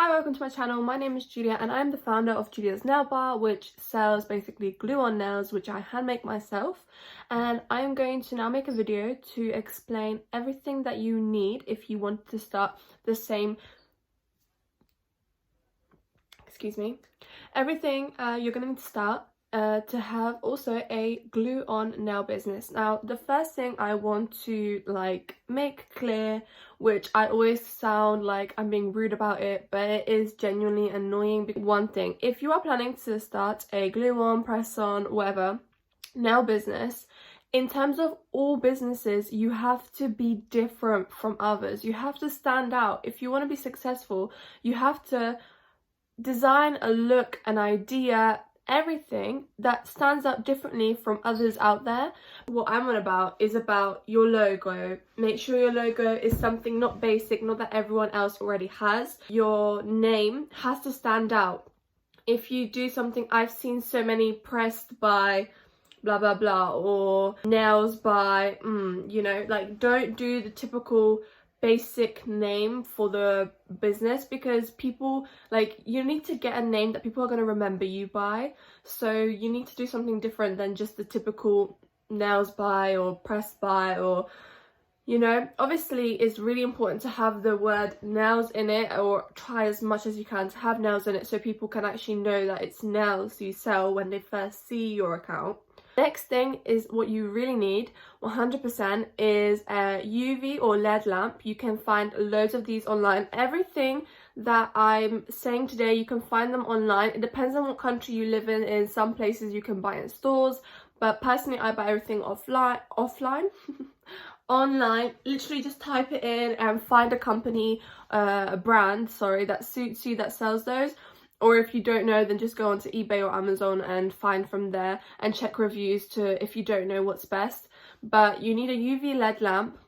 Hi, welcome to my channel. My name is Julia and I'm the founder of Julia's Nail Bar, which sells basically glue-on nails which I hand make myself. And I am going to now make a video to explain everything that you need if you want to start the same, everything you're going to need to start to have also a glue-on nail business. Now, the first thing I want to make clear, which I always sound like I'm being rude about it, but it is genuinely annoying. One thing, if you are planning to start a glue-on, press-on, whatever nail business, in terms of all businesses, you have to be different from others. You have to stand out. If you want to be successful, you have to design a look, an idea, everything that stands out differently from others out there. What I'm on about is about your logo. Make sure your logo is something not basic, not that everyone else already has. Your name has to stand out. If you do something, I've seen so many pressed by blah blah blah or nails by don't do the typical basic name for the business, because people, you need to get a name that people are going to remember you by. So you need to do something different than just the typical nails by or pressed by, or obviously it's really important to have the word nails in it, or try as much as you can to have nails in it so people can actually know that it's nails you sell when they first see your account. Next thing is what you really need 100% is a UV or LED lamp. You can find loads of these online. Everything that I'm saying today, you can find them online. It depends on what country you live in. In some places you can buy in stores, but personally I buy everything offline online. Literally just type it in and find a company, a brand that suits you, that sells those. Or if you don't know, then just go onto eBay or Amazon and find from there and check reviews if you don't know what's best. But you need a UV LED lamp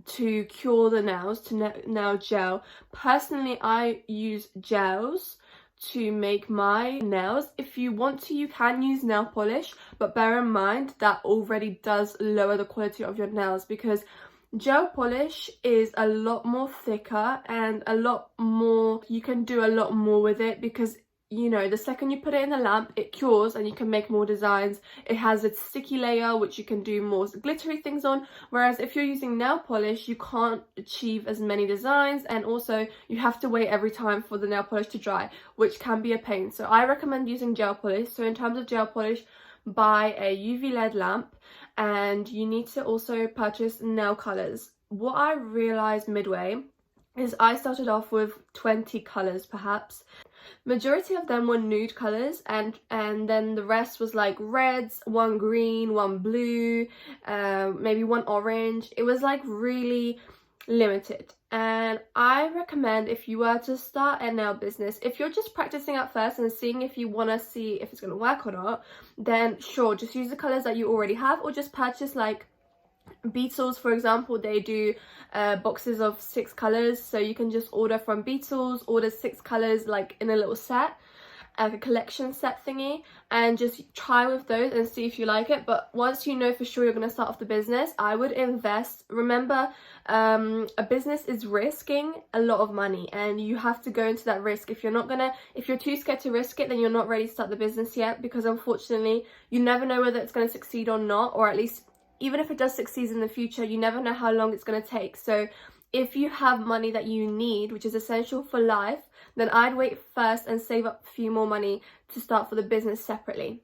to cure the nails, to nail gel. Personally, I use gels to make my nails. If you want to, you can use nail polish, but bear in mind that already does lower the quality of your nails, because gel polish is a lot more thicker and a lot more, you can do a lot more with it, because the second you put it in the lamp, it cures and you can make more designs. It has a sticky layer which you can do more glittery things on, whereas if you're using nail polish, you can't achieve as many designs, and also you have to wait every time for the nail polish to dry, which can be a pain. So I recommend using gel polish. So in terms of gel polish, buy a UV LED lamp, and you need to also purchase nail colors. What I realized midway is I started off with 20 colors perhaps. Majority of them were nude colors, and then the rest was like reds, one green, one blue, maybe one orange. It was like really limited. And I recommend, if you were to start a nail business, if you're just practicing at first and seeing if you want to see if it's going to work or not, then sure, just use the colors that you already have, or just purchase like Beetles, for example. They do boxes of 6 colors, so you can just order from Beetles, order 6 colors like in a little set, like a collection set thingy, and just try with those and see if you like it. But once you know for sure you're going to start off the business, I would invest. Remember, a business is risking a lot of money, and you have to go into that risk. If you're too scared to risk it, then you're not ready to start the business yet, because unfortunately you never know whether it's going to succeed or not, or at least even if it does succeed in the future, you never know how long it's going to take. So if you have money that you need, which is essential for life, then I'd wait first and save up a few more money to start for the business separately.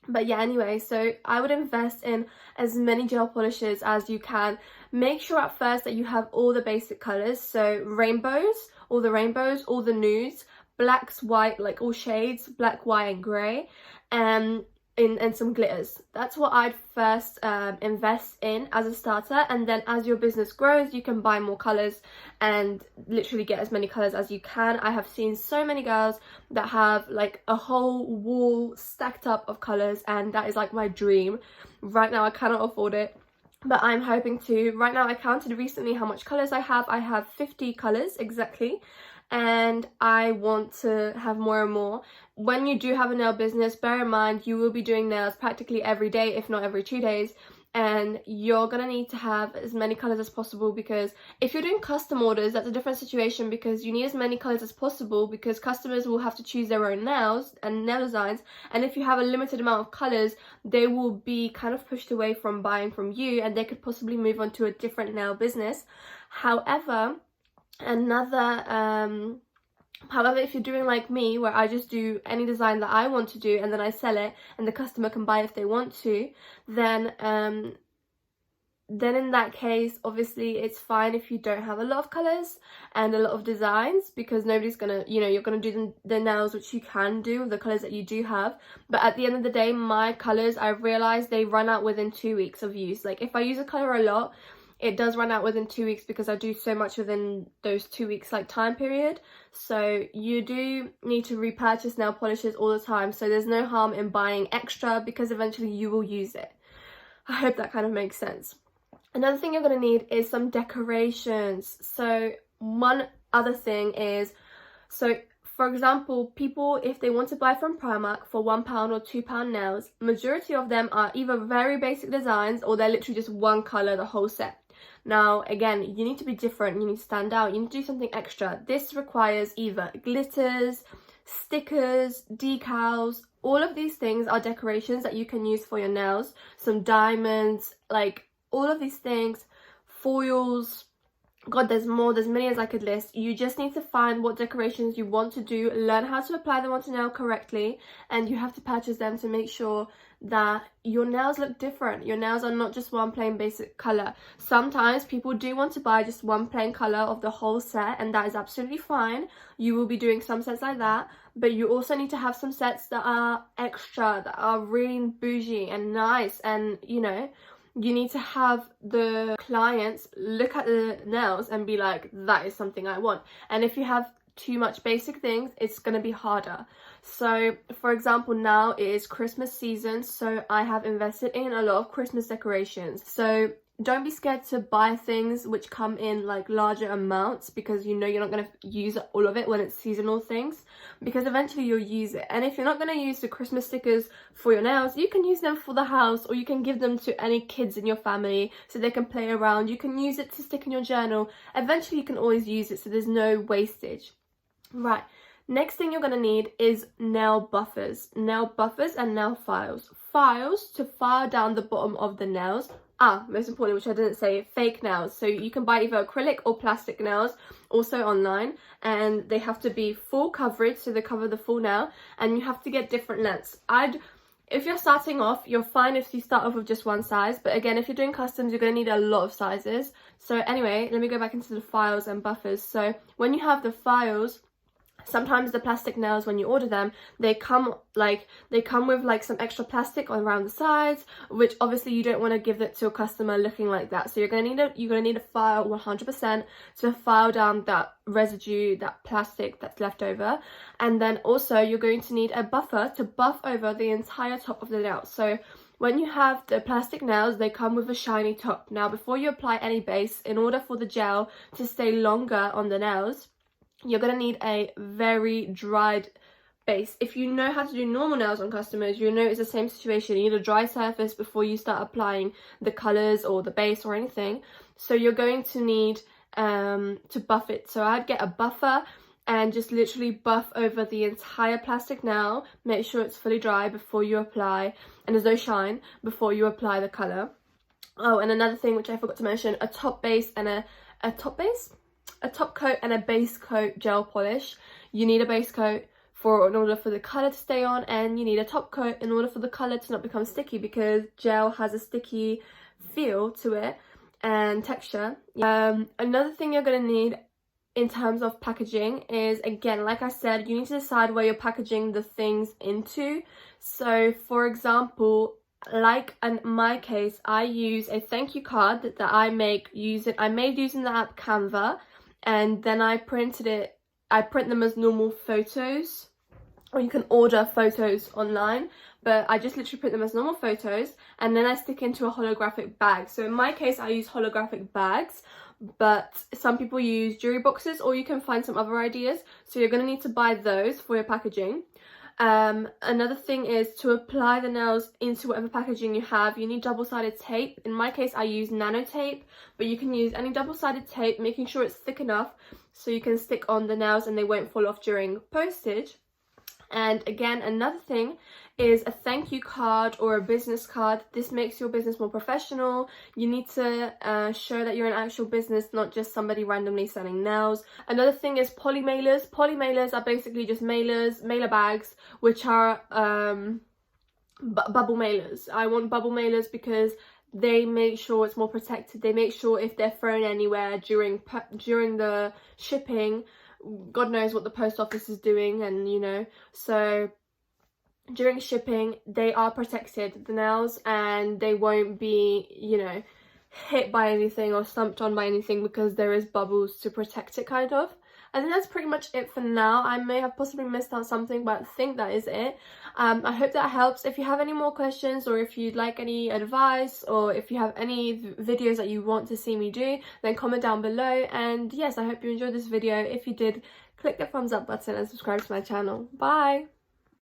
But yeah, anyway, so I would invest in as many gel polishes as you can. Make sure at first that you have all the basic colors, so all the rainbows, all the nudes, blacks, white, like all shades, black, white and grey, and some glitters. That's what I'd first invest in as a starter, and then as your business grows, you can buy more colors and literally get as many colors as you can. I have seen so many girls that have like a whole wall stacked up of colors, and that is like my dream. Right now I cannot afford it, but I'm hoping to. Right now I counted recently how much colors I have. I have 50 colors exactly, and I want to have more and more. When you do have a nail business, bear in mind you will be doing nails practically every day, if not every 2 days, and you're gonna need to have as many colors as possible, because if you're doing custom orders, that's a different situation, because you need as many colors as possible because customers will have to choose their own nails and nail designs, and if you have a limited amount of colors, they will be kind of pushed away from buying from you, and they could possibly move on to a different nail business. However, if you're doing like me, where I just do any design that I want to do and then I sell it and the customer can buy if they want to, then in that case, obviously it's fine if you don't have a lot of colors and a lot of designs, because nobody's gonna, you're gonna do the nails, which you can do with the colors that you do have. But at the end of the day, my colors, I realized they run out within 2 weeks of use. Like if I use a color a lot, it does run out within 2 weeks, because I do so much within those 2 weeks like time period. So you do need to repurchase nail polishes all the time, so there's no harm in buying extra, because eventually you will use it. I hope that kind of makes sense. Another thing you're going to need is some decorations. So one other thing is, so for example, people, if they want to buy from Primark for £1 or £2 nails, majority of them are either very basic designs or they're literally just one colour the whole set. Now, again, you need to be different, you need to stand out, you need to do something extra. This requires either glitters, stickers, decals. All of these things are decorations that you can use for your nails. Some diamonds, like all of these things, foils. God, there's many as I could list. You just need to find what decorations you want to do, learn how to apply them onto nail correctly, and you have to purchase them to make sure that your nails look different. Your nails are not just one plain basic colour. Sometimes people do want to buy just one plain colour of the whole set, and that is absolutely fine. You will be doing some sets like that, but you also need to have some sets that are extra, that are really bougie and nice, and you need to have the clients look at the nails and be like, that is something I want. And if you have too much basic things, it's going to be harder. So for example, now it is Christmas season, so I have invested in a lot of Christmas decorations. So don't be scared to buy things which come in like larger amounts, because you're not going to use all of it when it's seasonal things, because eventually you'll use it. And if you're not going to use the Christmas stickers for your nails, you can use them for the house, or you can give them to any kids in your family so they can play around. You can use it to stick in your journal. Eventually you can always use it, so there's no wastage. Right, next thing you're going to need is nail buffers and nail files. Files to file down the bottom of the nails. Most importantly, which I didn't say, fake nails. So you can buy either acrylic or plastic nails, also online, and they have to be full coverage, so they cover the full nail, and you have to get different lengths. If you're starting off, you're fine if you start off with just one size, but again, if you're doing customs, you're going to need a lot of sizes. So anyway, let me go back into the files and buffers. So when you have the files, sometimes the plastic nails, when you order them, they come with like some extra plastic around the sides, which obviously you don't want to give it to a customer looking like that. So you're gonna need a file 100% to file down that residue, that plastic that's left over. And then also you're going to need a buffer to buff over the entire top of the nail. So when you have the plastic nails, they come with a shiny top. Now, before you apply any base, in order for the gel to stay longer on the nails, you're going to need a very dried base. If you know how to do normal nails on customers, you know it's the same situation. You need a dry surface before you start applying the colours or the base or anything. So you're going to need to buff it. So I'd get a buffer and just literally buff over the entire plastic nail. Make sure it's fully dry before you apply, and there's no shine before you apply the colour. Oh, and another thing which I forgot to mention, a top base and a top coat and a base coat gel polish. You need a base coat in order for the colour to stay on, and you need a top coat in order for the colour to not become sticky, because gel has a sticky feel to it and texture. Another thing you're going to need in terms of packaging is, again, like I said, you need to decide where you're packaging the things into. So for example, like in my case, I use a thank you card that I made using the app Canva, and then I print them as normal photos, or you can order photos online, but I just literally print them as normal photos, and then I stick into a holographic bag. So in my case, I use holographic bags, but some people use jewelry boxes, or you can find some other ideas. So you're going to need to buy those for your packaging. Another thing is to apply the nails into whatever packaging you have. You need double-sided tape. In my case, I use nano tape, but you can use any double-sided tape, making sure it's thick enough so you can stick on the nails and they won't fall off during postage. And again, another thing is a thank you card or a business card. This makes your business more professional. You need to show that you're an actual business, not just somebody randomly selling nails. Another thing is poly mailers. Poly mailers are basically just mailer bags, which are bubble mailers. I want bubble mailers because they make sure it's more protected. They make sure if they're thrown anywhere during the shipping, God knows what the post office is doing, and you know, so during shipping they are protected, the nails, and they won't be, you know, hit by anything or stumped on by anything because there is bubbles to protect it, kind of. I think that's pretty much it for now. I may have possibly missed out something, but I think that is it. I hope that helps. If you have any more questions, or if you'd like any advice, or if you have any videos that you want to see me do, then comment down below. And yes, I hope you enjoyed this video. If you did, click the thumbs up button and subscribe to my channel. Bye!